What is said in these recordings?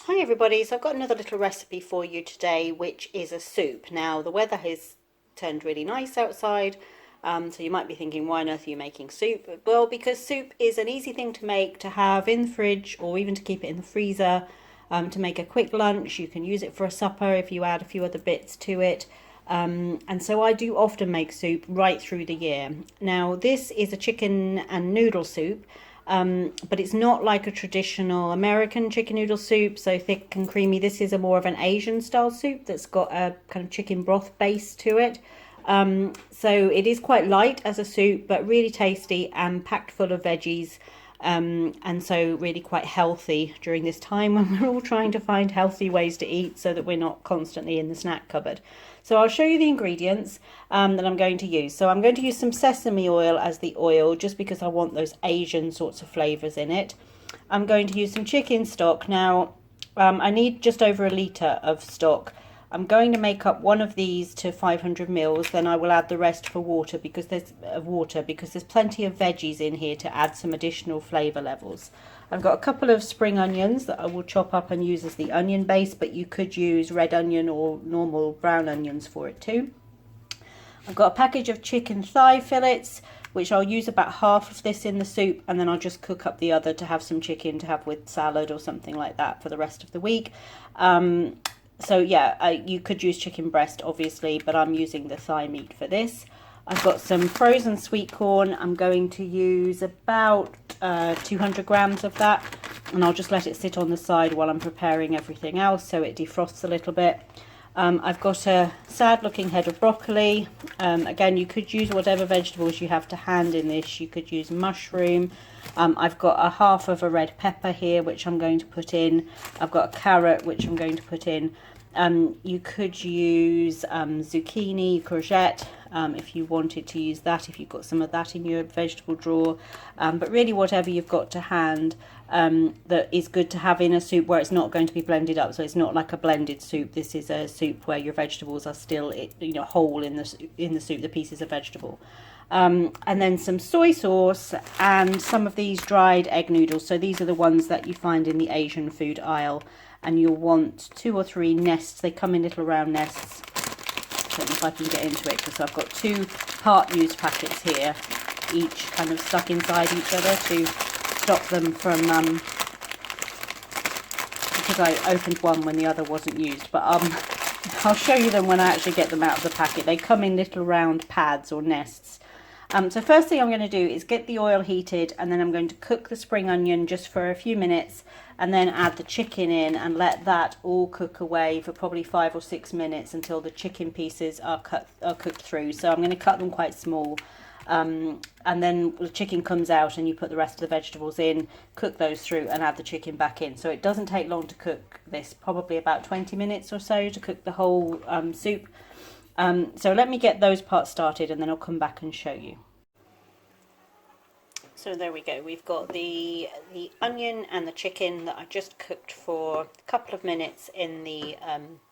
Hi everybody, so I've got another little recipe for you today, which is a soup. Now the weather has turned really nice outside, so you might be thinking, why on earth are you making soup? Well, because soup is an easy thing to make, to have in the fridge or even to keep it in the freezer, to make a quick lunch. You can use it for a supper if you add a few other bits to it. And so I do often make soup right through the year. Now this is a chicken and noodle soup. But it's not like a traditional American chicken noodle soup, so thick and creamy. This is a more of an Asian style soup that's got a kind of chicken broth base to it. So it is quite light as a soup, but really tasty and packed full of veggies. And so really quite healthy during this time when we're all trying to find healthy ways to eat so that we're not constantly in the snack cupboard. So I'll show you the ingredients that I'm going to use. So I'm going to use some sesame oil as the oil just because I want those Asian sorts of flavours in it. I'm going to use some chicken stock. Now I need just over a litre of stock. I'm going to make up one of these to 500 mils, then I will add the rest for water because there's plenty of veggies in here to add some additional flavour levels. I've got a couple of spring onions that I will chop up and use as the onion base, but you could use red onion or normal brown onions for it too. I've got a package of chicken thigh fillets, which I'll use about half of this in the soup, and then I'll just cook up the other to have some chicken to have with salad or something like that for the rest of the week. So yeah, you could use chicken breast obviously, but I'm using the thigh meat for this. I've got some frozen sweet corn. I'm going to use about 200 grams of that, and I'll just let it sit on the side while I'm preparing everything else so it defrosts a little bit. I've got a sad looking head of broccoli. Again, you could use whatever vegetables you have to hand in this. You could use mushroom. I've got a half of a red pepper here which I'm going to put in. I've got a carrot which I'm going to put in. You could use zucchini, courgette, if you wanted to use that, if you've got some of that in your vegetable drawer, but really whatever you've got to hand that is good to have in a soup where it's not going to be blended up. So it's not like a blended soup. This is a soup where your vegetables are still, whole in the soup, the pieces of vegetable. And then some soy sauce and some of these dried egg noodles. So these are the ones that you find in the Asian food aisle, and you'll want 2 or 3 nests. They come in little round nests. I don't know if I can get into it because I've got 2 part-used packets here, each kind of stuck inside each other to stop them from, because I opened one when the other wasn't used, but I'll show you them when I actually get them out of the packet. They come in little round pads or nests. So first thing I'm going to do is get the oil heated, and then I'm going to cook the spring onion just for a few minutes, and then add the chicken in and let that all cook away for probably 5 or 6 minutes until the chicken pieces are cooked through. So I'm going to cut them quite small, and then the chicken comes out and you put the rest of the vegetables in, cook those through and add the chicken back in. So it doesn't take long to cook this, probably about 20 minutes or so to cook the whole soup. So let me get those parts started and then I'll come back and show you. So there we go, we've got the onion and the chicken that I just cooked for a couple of minutes in the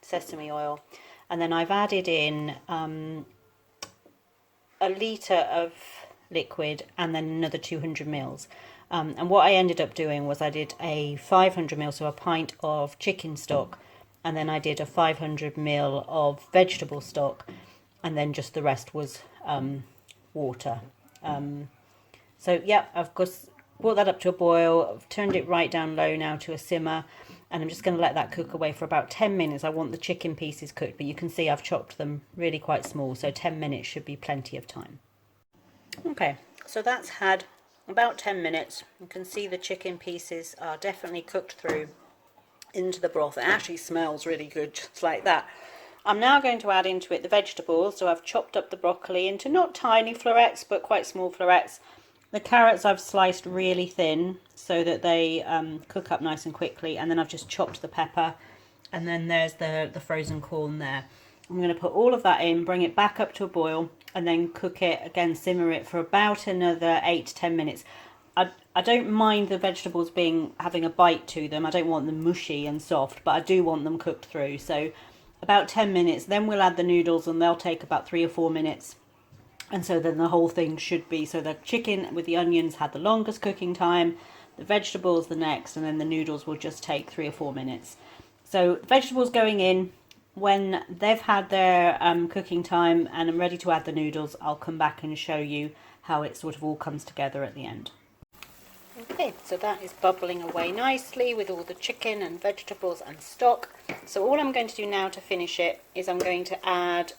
sesame oil, and then I've added in a litre of liquid and then another 200 mils. And what I ended up doing was I did a 500 ml, so a pint of chicken stock, and then I did a 500 ml of vegetable stock, and then just the rest was water. So yeah, I've just brought that up to a boil. I've turned it right down low now to a simmer, and I'm just going to let that cook away for about 10 minutes. I want the chicken pieces cooked, but you can see I've chopped them really quite small, so 10 minutes should be plenty of time. Okay, so that's had about 10 minutes. You can see the chicken pieces are definitely cooked through into the broth. It actually smells really good, just like that. I'm now going to add into it the vegetables. So I've chopped up the broccoli into not tiny florets, but quite small florets. The carrots I've sliced really thin so that they cook up nice and quickly, and then I've just chopped the pepper, and then there's the frozen corn there. I'm going to put all of that in, bring it back up to a boil, and then cook it again, simmer it for about another 8 to 10 minutes. I don't mind the vegetables having a bite to them. I don't want them mushy and soft, but I do want them cooked through. So about 10 minutes, then we'll add the noodles, and they'll take about 3 or 4 minutes. And so then the whole thing should be, so the chicken with the onions had the longest cooking time, the vegetables the next, and then the noodles will just take 3 or 4 minutes. So vegetables going in. When they've had their cooking time and I'm ready to add the noodles, I'll come back and show you how it sort of all comes together at the end. Okay, so that is bubbling away nicely with all the chicken and vegetables and stock. So all I'm going to do now to finish it is I'm going to add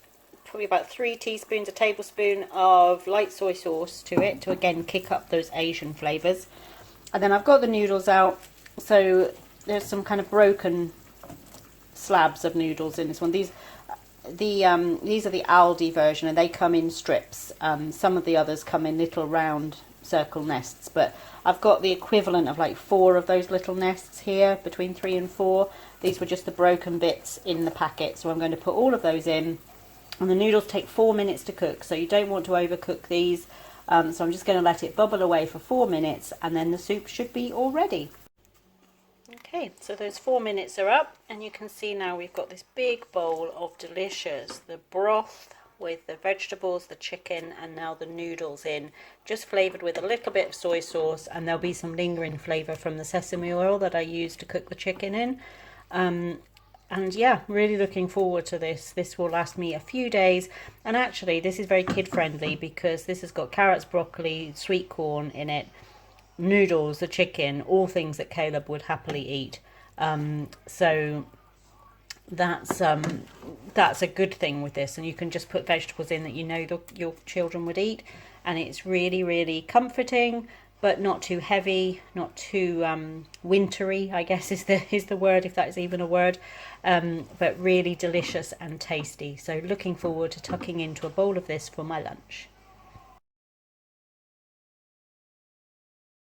probably about 3 teaspoons, a tablespoon of light soy sauce to it to again kick up those Asian flavours. And then I've got the noodles out, so there's some kind of broken slabs of noodles in this one. These are the Aldi version, and they come in strips. Some of the others come in little round circle nests, but I've got the equivalent of like 4 of those little nests here, between 3 and 4. These were just the broken bits in the packet, so I'm going to put all of those in. And the noodles take 4 minutes to cook, so you don't want to overcook these. So I'm just going to let it bubble away for 4 minutes, and then the soup should be all ready. Okay, so those 4 minutes are up, and you can see now we've got this big bowl of delicious, the broth with the vegetables, the chicken, and now the noodles in, just flavoured with a little bit of soy sauce, and there'll be some lingering flavour from the sesame oil that I used to cook the chicken in. And yeah, really looking forward to this. This will last me a few days, and actually this is very kid friendly because this has got carrots, broccoli, sweet corn in it, noodles, the chicken, all things that Caleb would happily eat. So that's a good thing with this, and you can just put vegetables in that you know your children would eat, and it's really, really comforting, but not too heavy, not too wintery, I guess is the word, if that is even a word, but really delicious and tasty. So looking forward to tucking into a bowl of this for my lunch.